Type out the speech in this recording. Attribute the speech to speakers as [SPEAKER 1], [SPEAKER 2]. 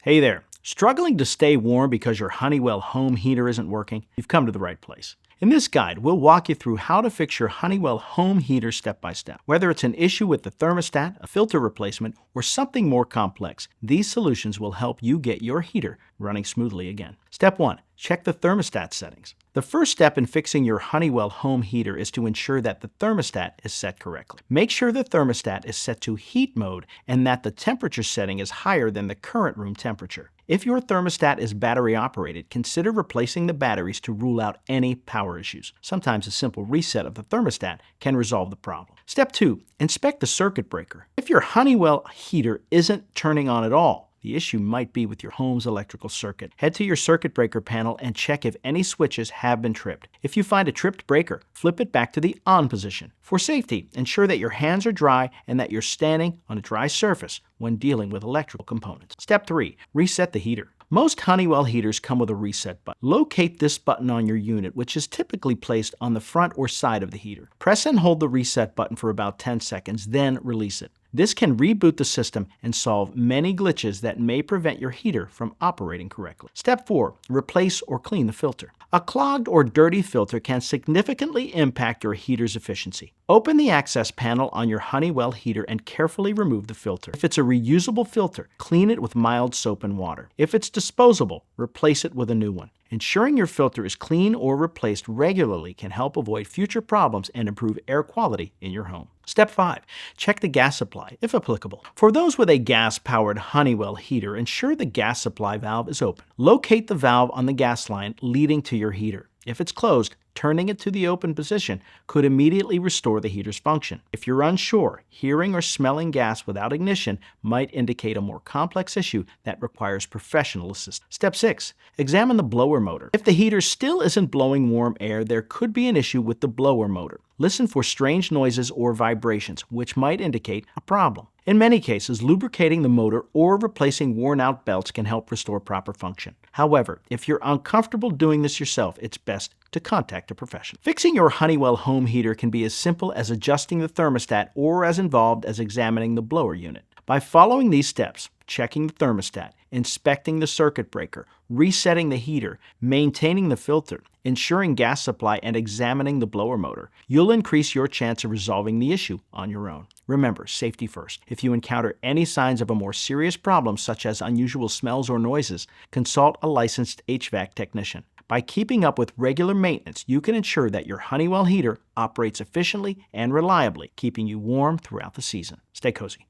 [SPEAKER 1] Hey there. Struggling to stay warm because your Honeywell Home heater isn't working? You've come to the right place. In this guide, we'll walk you through how to fix your Honeywell Home heater step by step. Whether it's an issue with the thermostat, a filter replacement, or something more complex, these solutions will help you get your heater running smoothly again. Step 1. Check the thermostat settings. The first step in fixing your Honeywell Home heater is to ensure that the thermostat is set correctly. Make sure the thermostat is set to heat mode and that the temperature setting is higher than the current room temperature. If your thermostat is battery operated, consider replacing the batteries to rule out any power issues. Sometimes a simple reset of the thermostat can resolve the problem. Step 2. Inspect the circuit breaker. If your Honeywell heater isn't turning on at all, the issue might be with your home's electrical circuit. Head to your circuit breaker panel and check if any switches have been tripped. If you find a tripped breaker, flip it back to the on position. For safety, ensure that your hands are dry and that you're standing on a dry surface when dealing with electrical components. Step 3. Reset the heater. Most Honeywell heaters come with a reset button. Locate this button on your unit, which is typically placed on the front or side of the heater. Press and hold the reset button for about 10 seconds, then release it. This can reboot the system and solve many glitches that may prevent your heater from operating correctly. Step 4. Replace or clean the filter. A clogged or dirty filter can significantly impact your heater's efficiency. Open the access panel on your Honeywell heater and carefully remove the filter. If it's a reusable filter, clean it with mild soap and water. If it's disposable, replace it with a new one. Ensuring your filter is clean or replaced regularly can help avoid future problems and improve air quality in your home. Step 5. Check the gas supply, if applicable. For those with a gas-powered Honeywell heater, ensure the gas supply valve is open. Locate the valve on the gas line leading to your heater. If it's closed, turning it to the open position could immediately restore the heater's function. If you're unsure, hearing or smelling gas without ignition might indicate a more complex issue that requires professional assistance. Step 6. Examine the blower motor. If the heater still isn't blowing warm air, there could be an issue with the blower motor. Listen for strange noises or vibrations, which might indicate a problem. In many cases, lubricating the motor or replacing worn-out belts can help restore proper function. However, if you're uncomfortable doing this yourself, it's best to contact a professional. Fixing your Honeywell Home heater can be as simple as adjusting the thermostat or as involved as examining the blower unit. By following these steps, checking the thermostat, inspecting the circuit breaker, resetting the heater, maintaining the filter, ensuring gas supply, and examining the blower motor, you'll increase your chance of resolving the issue on your own. Remember, safety first. If you encounter any signs of a more serious problem, such as unusual smells or noises, consult a licensed HVAC technician. By keeping up with regular maintenance, you can ensure that your Honeywell heater operates efficiently and reliably, keeping you warm throughout the season. Stay cozy.